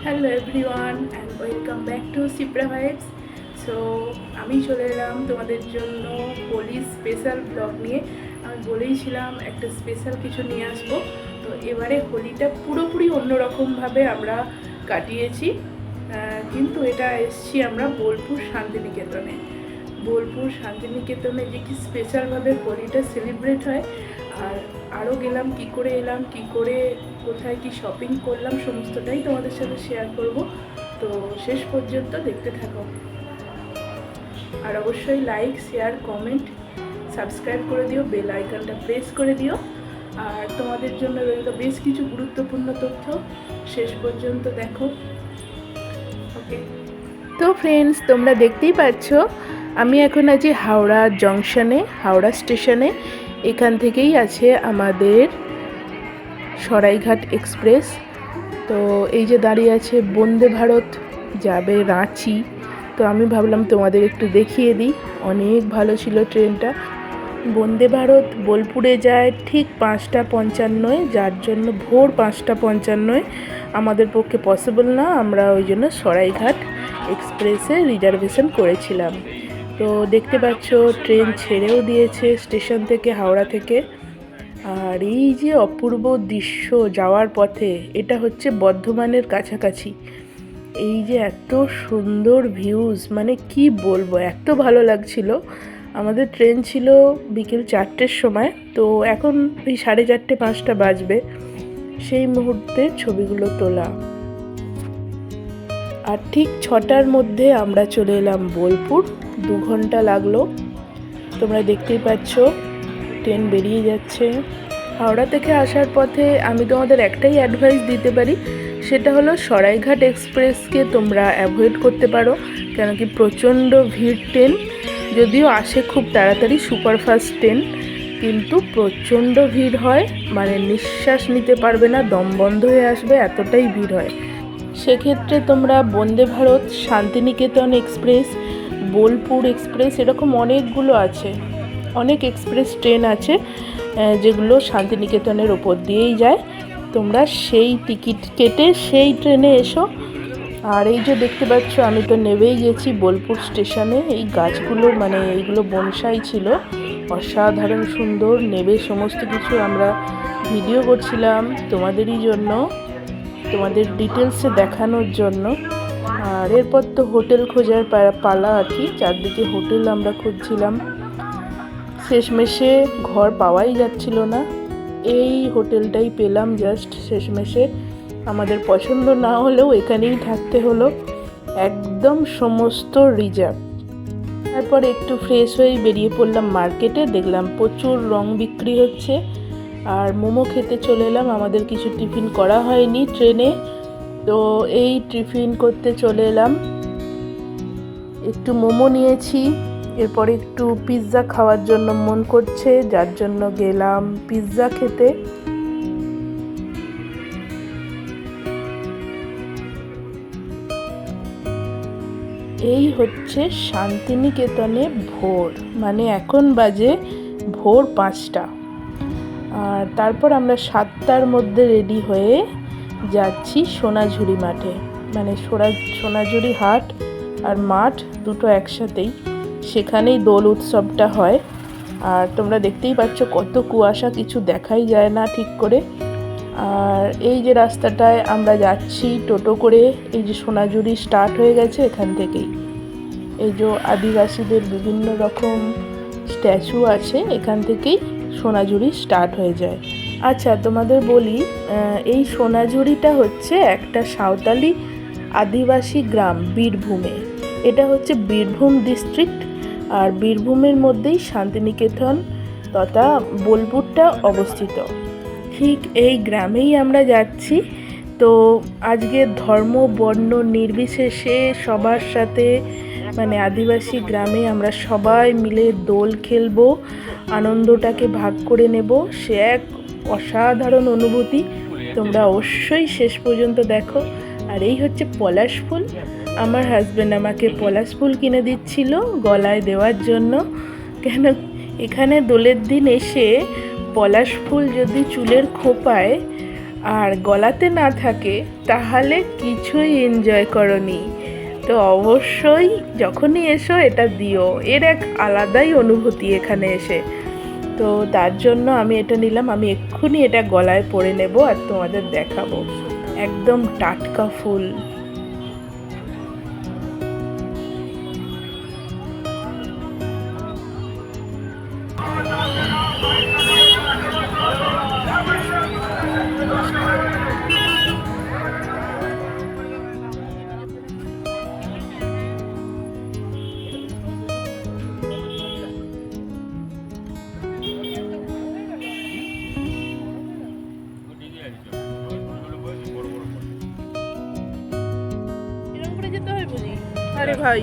Hello everyone and welcome back to Sipra vibes. So আমি চলে এলাম তোমাদের জন্য হোলি স্পেশাল ব্লগ নিয়ে। আমি বলেইছিলাম একটা স্পেশাল কিছু নিয়ে আসবো। তো এবারে হোলিটা পুরোপুরি অন্যরকমভাবে আমরা কাটিয়েছি, কিন্তু এটা এসছি আমরা বোলপুর শান্তিনিকেতনে। বোলপুর শান্তিনিকেতনে যে কি স্পেশালভাবে হোলিটা সেলিব্রেট হয়, আর আরও গেলাম কী করে এলাম, কী করে কোথায় কি শপিং করলাম, সমস্তটাই তোমাদের সাথে শেয়ার করব। তো শেষ পর্যন্ত দেখতে থাকো, আর অবশ্যই লাইক, শেয়ার, কমেন্ট, সাবস্ক্রাইব করে দিও, বেল আইকনটা প্রেস করে দিও। আর তোমাদের জন্য রইল বেশ কিছু গুরুত্বপূর্ণ তথ্য, শেষ পর্যন্ত দেখো। ওকে, তো ফ্রেন্ডস, তোমরা দেখতেই পাচ্ছ আমি এখন আছি হাওড়া জংশনে, হাওড়া স্টেশনে। এখান থেকেই আছে আমাদের সরাইঘাট এক্সপ্রেস। তো এই যে দাঁড়িয়ে আছে বন্দে ভারত, যাবে রাঁচি। তো আমি ভাবলাম তোমাদের একটু দেখিয়ে দিই। অনেক ভালো ছিল ট্রেনটা। বন্দে ভারত বোলপুরে যায় ঠিক 5:55, যার জন্য ভোর 5:55 আমাদের পক্ষে পসিবল না। আমরা ওই জন্য সরাইঘাট এক্সপ্রেসে রিজার্ভেশন করেছিলাম। তো দেখতে পাচ্ছ ট্রেন ছেড়েও দিয়েছে স্টেশন থেকে, হাওড়া থেকে। আর এই যে অপূর্ব দৃশ্য যাওয়ার পথে, এটা হচ্ছে বর্ধমানের কাছাকাছি। এই যে এত সুন্দর ভিউজ, মানে কি বলবো, এত ভালো লাগছিল। আমাদের ট্রেন ছিল বিকেল 4টের সময়, তো এখন ওই 4:30 5টা বাজবে। সেই মুহূর্তে ছবিগুলো তোলা। আর ঠিক 6টার মধ্যে আমরা চলে এলাম বোলপুর। 2 ঘন্টা লাগলো। তোমরা দেখতেই পাচ্ছ ট্রেন বেরিয়ে যাচ্ছে। হাওড়া থেকে আসার পথে আমি তোমাদের একটাই অ্যাডভাইস দিতে পারি, সেটা হলো সরাইঘাট এক্সপ্রেসকে তোমরা অ্যাভয়েড করতে পারো, কেন কি প্রচণ্ড ভিড় ট্রেন। যদিও আসে খুব তাড়াতাড়ি সুপারফাস্ট ট্রেন, কিন্তু প্রচণ্ড ভিড় হয়, মানে নিঃশ্বাস নিতে পারবে না, দম বন্ধ হয়ে আসবে, এতটাই ভিড় হয়। সেক্ষেত্রে তোমরা বন্দে ভারত, শান্তিনিকেতন এক্সপ্রেস, বোলপুর এক্সপ্রেস, এরকম অনেকগুলো আছে, অনেক এক্সপ্রেস ট্রেন আছে যেগুলো শান্তিনিকেতনের ওপর দিয়েই যায়। তোমরা সেই টিকিট কেটে সেই ট্রেনে এসো। আর এই যে দেখতে পাচ্ছ আমি তো নেমেই গেছি বোলপুর স্টেশনে। এই গাছগুলো, মানে এইগুলো বনসাই ছিল, অসাধারণ সুন্দর। নেবে সমস্ত কিছু আমরা ভিডিও করছিলাম তোমাদেরই জন্য, তোমাদের ডিটেলসে দেখানোর জন্য। আর এরপর তো হোটেল খোঁজার পালা আর কি। চারদিকে হোটেল আমরা খুঁজছিলাম, শেষমেশে ঘর পাওয়াই যাচ্ছিল না। এই হোটেলটাই পেলাম জাস্ট শেষমেশে। আমাদের পছন্দ না হলেও এখানেই থাকতে হলো, একদম সমস্ত রিজার্ভ। তারপর একটু ফ্রেশ হয়ে বেরিয়ে পড়লাম মার্কেটে। দেখলাম প্রচুর রং বিক্রি হচ্ছে, আর মোমো খেতে চলে এলাম। আমাদের কিছু টিফিন করা হয়নি ট্রেনে, তো এই টিফিন করতে চলে এলাম। একটু মোমো নিয়েছি, এরপর একটু পিৎজা খাওয়ার জন্য মন করছে, যার জন্য গেলাম পিৎজা খেতে। এই হচ্ছে শান্তিনিকেতনে ভোর, মানে এখন বাজে ভোর 5টা। আর তারপর আমরা 7টার মধ্যে রেডি হয়ে যাচ্ছি সোনাঝুরি মাঠে, মানে সোনাঝুরি হাট আর মাঠ দুটো একসাথেই। সেখানেই দোল উৎসবটা হয়। আর তোমরা দেখতেই পাচ্ছ কত কুয়াশা, কিছু দেখাই যায় না ঠিক করে। আর এই যে রাস্তাটায় আমরা যাচ্ছি টোটো করে, এই যে সোনাঝুরি স্টার্ট হয়ে গেছে এখান থেকেই। এই যে আদিবাসীদের বিভিন্ন রকম স্ট্যাচু আছে, এখান থেকেই সোনাঝুরি স্টার্ট হয়ে যায়। আচ্ছা তোমাদের বলি, এই সোনাঝুরিটা হচ্ছে একটা সাঁওতালি আদিবাসী গ্রাম বীরভূমে। এটা হচ্ছে বীরভূম ডিস্ট্রিক্ট, আর বীরভূমের মধ্যেই শান্তিনিকেতন তথা বোলপুরটা অবস্থিত। ঠিক এই গ্রামেই আমরা যাচ্ছি। তো আজকে ধর্ম বর্ণ নির্বিশেষে সবার সাথে, মানে আদিবাসী গ্রামে আমরা সবাই মিলে দোল খেলবো, আনন্দটাকে ভাগ করে নেব। সে এক অসাধারণ অনুভূতি। তোমরা অবশ্যই শেষ পর্যন্ত দেখো। আর এই হচ্ছে পলাশ ফুল। আমার হাজব্যান্ড আমাকে পলাশ ফুল কিনে দিচ্ছিল গলায় দেওয়ার জন্য, কেন এখানে দোলের দিন এসে পলাশ ফুল যদি চুলের খোপায় আর গলাতে না থাকে তাহলে কিছুই এনজয় করনি। তো অবশ্যই যখনই এসো এটা দিও, এর এক আলাদাই অনুভূতি এখানে এসে। তো তার জন্য আমি এটা নিলাম। আমি এক্ষুনি এটা গলায় পরে নেব আর তোমাদের দেখাবো। একদম টাটকা ফুল। আরে ভাই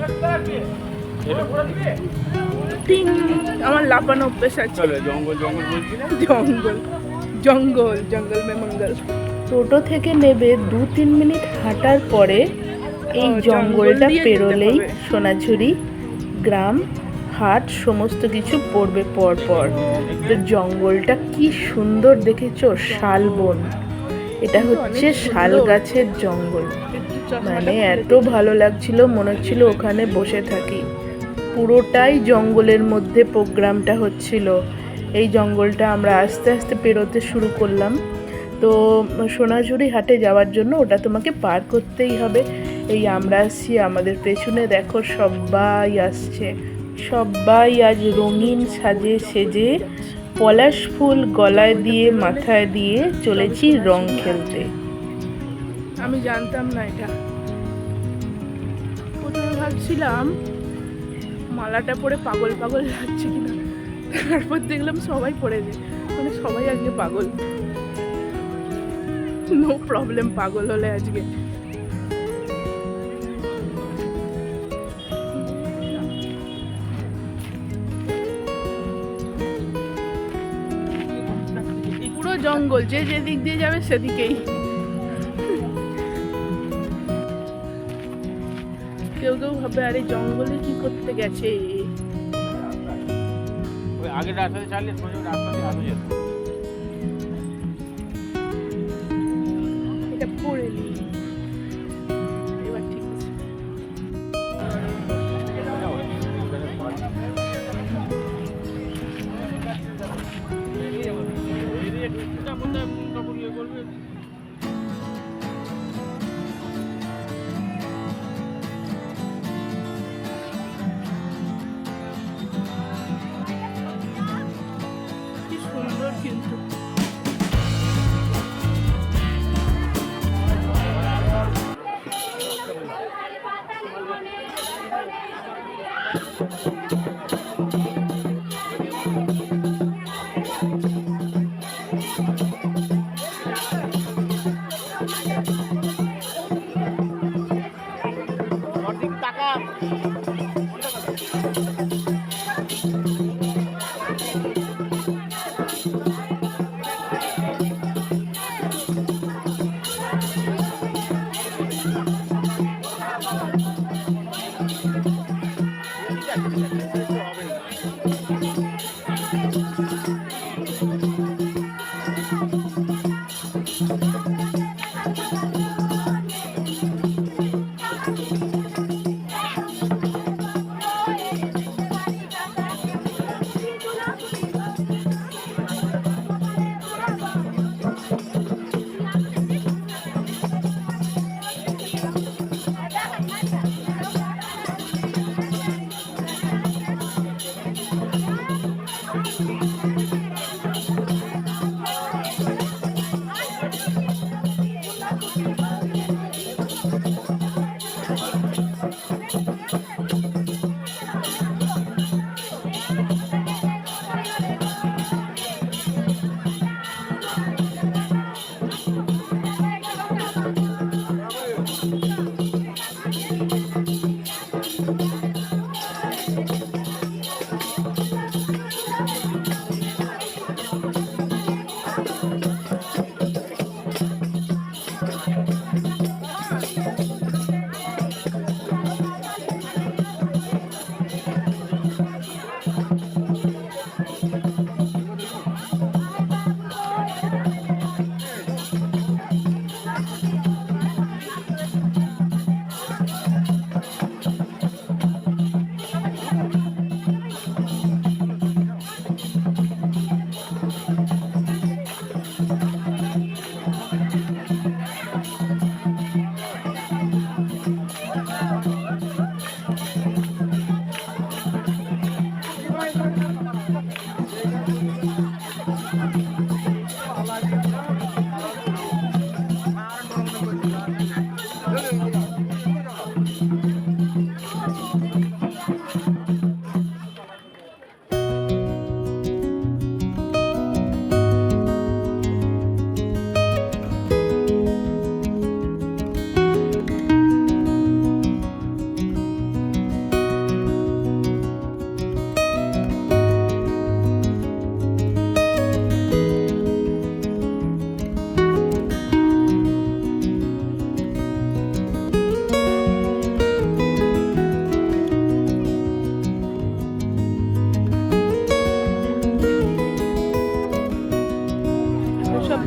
টিং, আমার লাপানো অভ্যেস আছে। জঙ্গল জঙ্গল জঙ্গল জঙ্গল জঙ্গল মে মঙ্গল। টোটো থেকে নেবে 2-3 মিনিট হাঁটার পরে এই জঙ্গলটা পেরোলেই সোনাঝুরি গ্রাম, হাট সমস্ত কিছু পড়বে পরপর। তো জঙ্গলটা কি সুন্দর দেখেছো, শালবন। এটা হচ্ছে শাল গাছের জঙ্গল। মানে এত ভালো লাগছিল, মনে হচ্ছিল ওখানে বসে থাকি। পুরোটাই জঙ্গলের মধ্যে প্রোগ্রামটা হচ্ছিল। এই জঙ্গলটা আমরা আস্তে আস্তে পেরোতে শুরু করলাম। তো সোনাঝুরি হাটে যাওয়ার জন্য ওটা তোমাকে পার করতেই হবে। এই আমরা আসছি, আমাদের পেছনে দেখো সবাই আসছে। সবাই আজ রঙিন সাজে সেজে পলাশ ফুল গলায় দিয়ে মাথায় দিয়ে চলেছি রং খেলতে। আমি জানতাম না এটা। প্রথমে ভাবছিলাম মালাটা পরে পাগল পাগল লাগছে কিনা, তারপর দেখলাম সবাই পড়েছে, মানে সবাই আজকে পাগল। নো প্রবলেম পাগল হলে আজকে। পুরো জঙ্গল, যে যেদিক দিয়ে যাবে সেদিকেই। কেউ কেউ ভাবে আরে জঙ্গলে কি করতে গেছে। আগের রাস্তাতে চালিয়ে রাস্তা দিয়ে আসা যেত। এটা পড়ে নি, এবার ঠিক আছে। কি সুন্দর কিন্তু।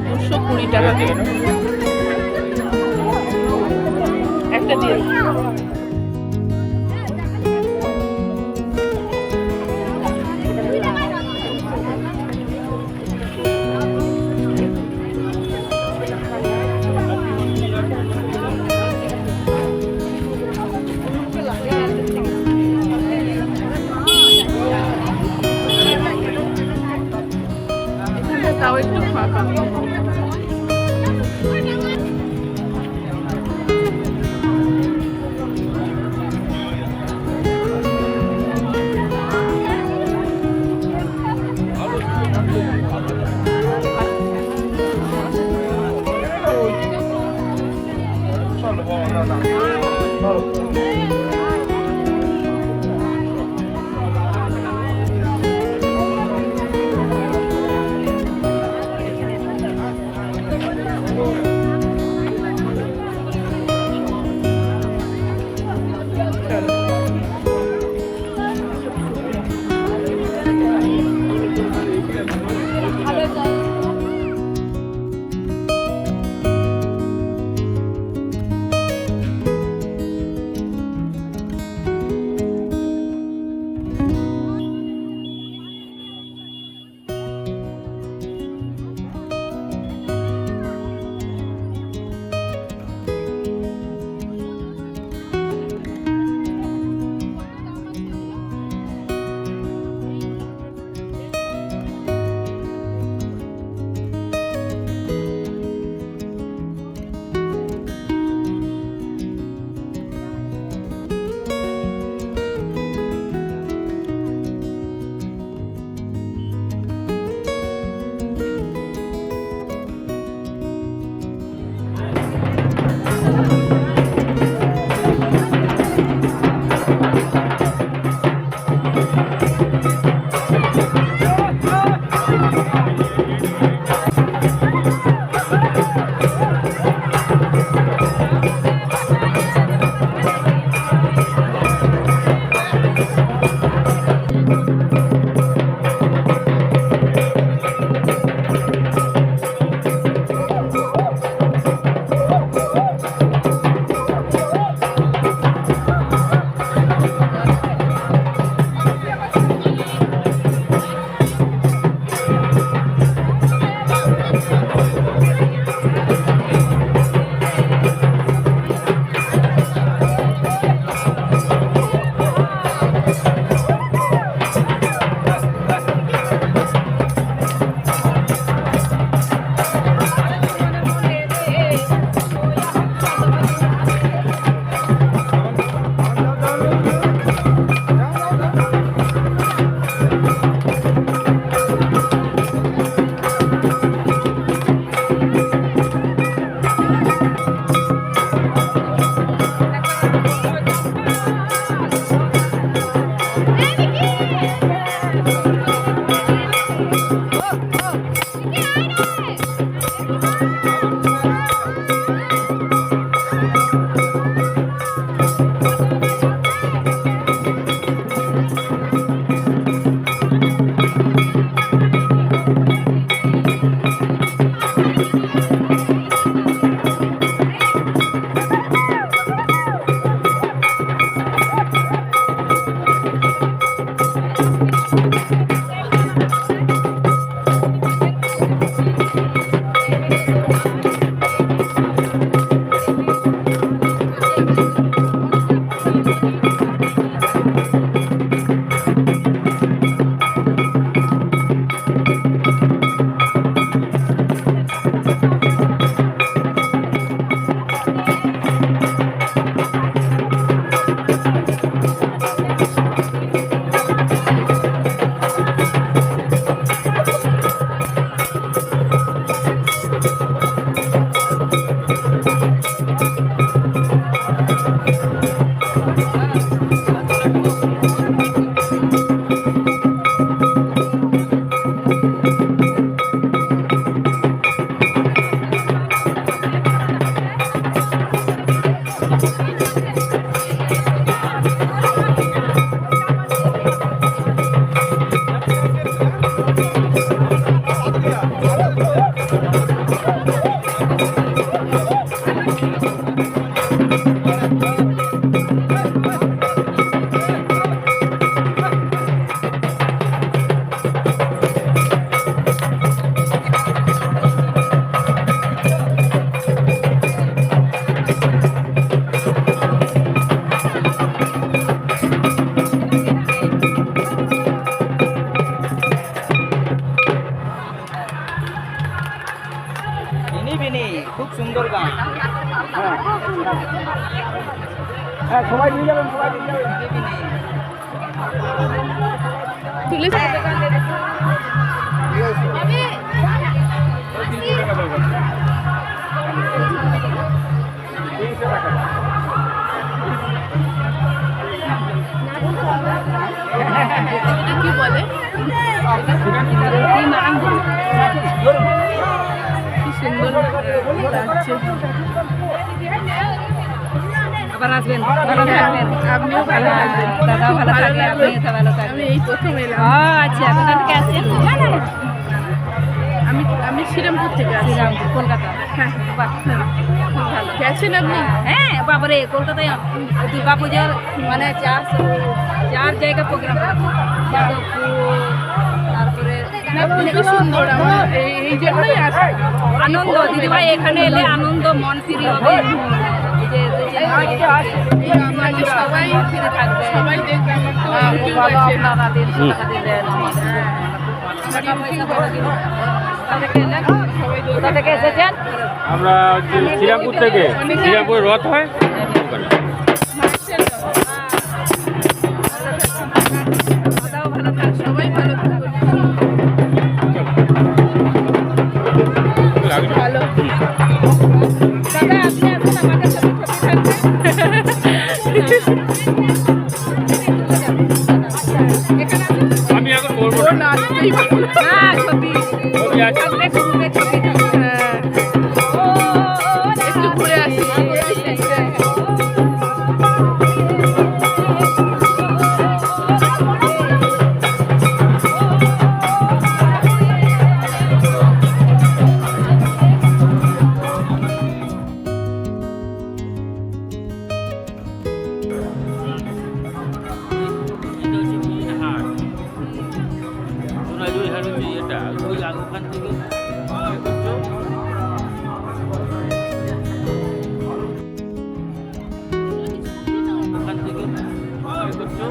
220 টাকা দিয়ে একটা দিয়ে তাও একটু ফাঁকা। দেবিনী খুব সুন্দর গান। হ্যাঁ হ্যাঁ সবাই নিয়ে যাবেন, সবাই নিয়ে যাবেন। দেবিনী তুলে কি বলে কি সুন্দর লাগছে। আবার আসবেন, ভালো থাকবেন। আপনিও ভালো থাকবেন। দাদাও ভালো ভালো থাকবে, লাগলো। আপনিও ভালো থাকবেন। আমি এই প্রথম এলাম। ও আচ্ছা, কোথা থেকে আসছেন? আমি শ্রীরামপুর থেকে আসছি। শ্রীরামপুর, কলকাতা। হ্যাঁ বাহ, খুব ভালো। গেছেন আপনি? হ্যাঁ বাবারে, কলকাতায় দুর্গা পূজার মানে চার জায়গা প্রোগ্রাম, যাদবপুর, তারপরে না, খুবই সুন্দর। আমার এই জন্যই আসা। আনন্দ। দিদিভাই এখানে এলে আনন্দ, মন ফ্রি হবে। এই যে এই আপনাকে সবাই ফিরে থাকবে। সবাই দেখবে। আমার তো ইউটিউব আছে। আপনারা 150 টাকা দিলেন। আমার ইউটিউব আছে। কোথা থেকে এসেছেন? আমরা হচ্ছে শ্রীরামপুর থেকে, শ্রীরামপুর রথ হয় ওখানে। দাদাও ভালো থাকবে। সবাই ভালো থাকবে। ভালো। দাদা আপনি আসুন, আমাদের সাথে ছবি থাকবে। আমি এখন বলবো ও নাচতেই পারবো না। না, ছবি ছবি আছে। থাকবে, ছবি থাকবে। হ্যাঁ, একটু ঘুরে আসি। এটা হচ্ছে মেন হাট। সোনাঝুরি হাট হচ্ছে এটা, ওই ওখান থেকে ইয়ে করছো। ওখান থেকে ইয়ে করছো।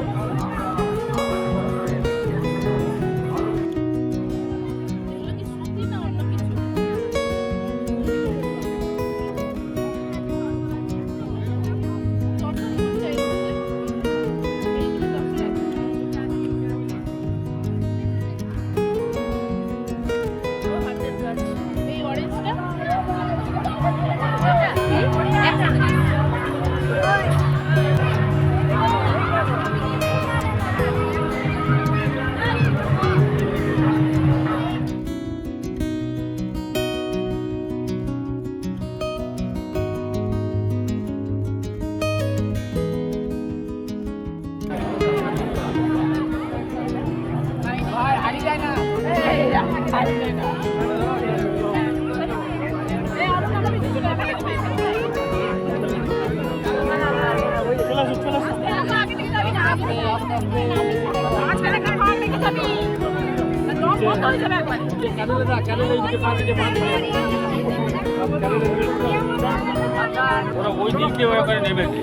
ওরা ওই দিক দিয়ে ওখানে নেমেছে।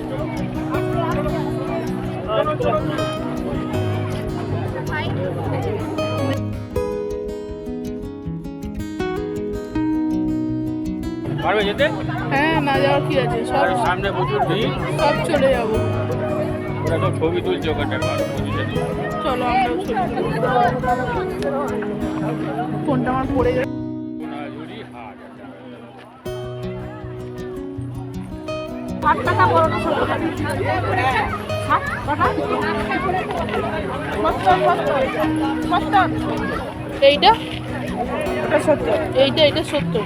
পারবে যেতে? হ্যাঁ, না যাওয়ার কি আছে, সব আর সামনে প্রচুর ভিড়। সব চলে যাবো। ওরা সব ছবি তুলছে ওখানটা পজিশনে। চলো আমরাও ছবি তুলি। ফোনটা আমার পড়ে গেছে। সোনাঝুরি হাট। 60 টাকা, বড়টা 70 টাকা। 60 টাকা? এইটা ওটা 70, এইটা 70।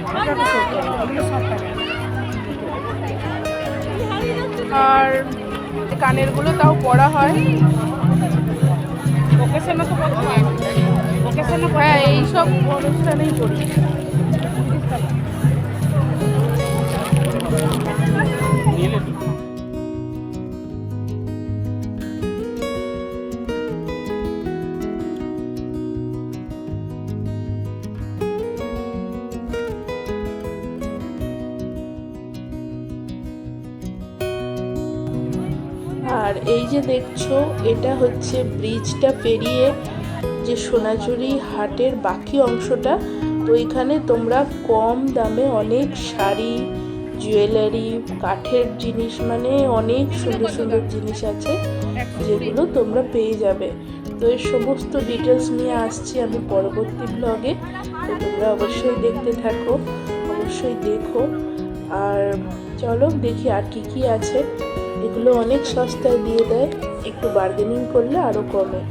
আর কানেরগুলো তাও পড়া হয়। হ্যাঁ, এইসব অনুষ্ঠানেই করি। নিলে তো। আর এই যে দেখছো, এটা হচ্ছে ব্রিজটা পেরিয়ে যে সোনাঝুরি হাটের বাকি অংশটা, তো এখানে তোমরা কম দামে অনেক শাড়ি, জুয়েলারি, কাঠের জিনিস, মানে অনেক সুন্দর সুন্দর জিনিস আছে যেগুলো তোমরা পেয়ে যাবে। তো এর সমস্ত ডিটেলস নিয়ে আসছি আমি পরবর্তী ব্লগে, তো তোমরা অবশ্যই দেখতে থাকো, অবশ্যই দেখো। আর চলো দেখি আর কি কি আছে। এগুলো অনেক সস্তায় দিয়ে দেয়, একটু বার্গেনিং করলে আরও কমে।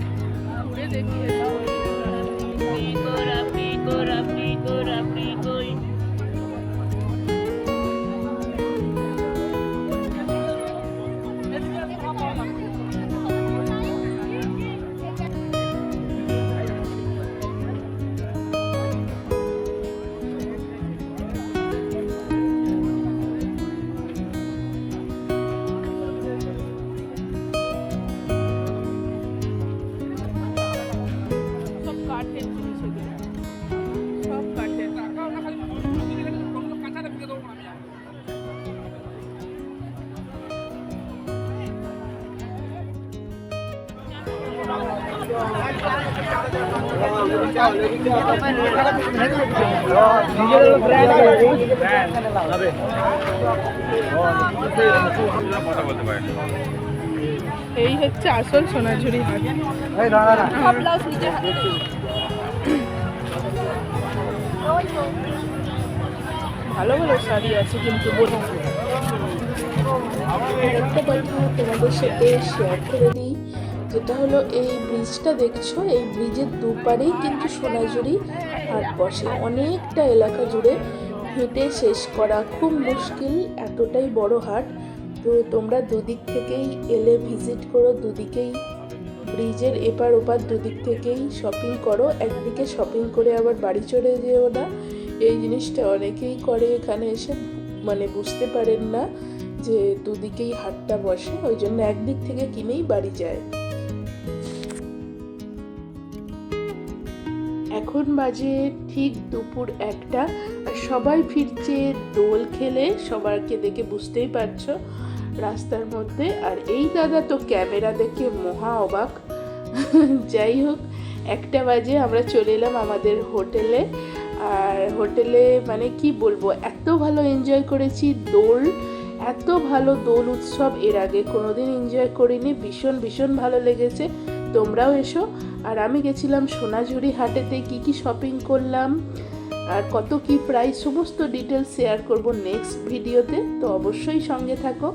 এই হচ্ছে আসল সোনাঝুরি হাট। ভালো ভালো শাড়ি আছে কিন্তু একটা কথা তোমাদের সাথে শেয়ার করে দিই, যেটা হলো এই ব্রিজটা দেখছো, এই ব্রিজের দুপারেই কিন্তু সোনাঝুরি হাট বসে। অনেকটা এলাকা জুড়ে হেঁটে শেষ করা খুব মুশকিল, এতটাই বড় হাট। তো তোমরা দুদিক থেকেই এলে ভিজিট করো, দুদিকেই ব্রিজের এপার ওপার দুদিক থেকেই শপিং করো। একদিকে শপিং করে আবার বাড়ি চলে যেও না, এই জিনিসটা অনেকেই করে এখানে এসে, মানে বুঝতে পারেন না যে দুদিকেই হাটটা বসে, ওই জন্য একদিক থেকে কিনেই বাড়ি যায়। এখন বাজে ঠিক দুপুর 1টা, আর সবাই ফিরছে দোল খেলে, সবাইকে দেখে বুঝতেই পারছো রাস্তার মধ্যে। আর এই দাদা তো ক্যামেরা দেখে মহা অবাক। যাই হোক, 1টা বাজে আমরা চলে এলাম আমাদের হোটেলে। আর হোটেলে মানে কি বলবো, এত ভালো এনজয় করেছি দোল, এত ভালো দোল উৎসব এর আগে কোনোদিন এনজয় করিনি, ভীষণ ভীষণ ভালো লেগেছে। তোমরাও এসো। আর আমি গেছিলাম সোনাঝুরি হাটেতে, কি কি শপিং করলাম আর কত কি প্রাইস, সমস্ত ডিটেলস শেয়ার করব নেক্সট ভিডিওতে, তো অবশ্যই সঙ্গে থাকো।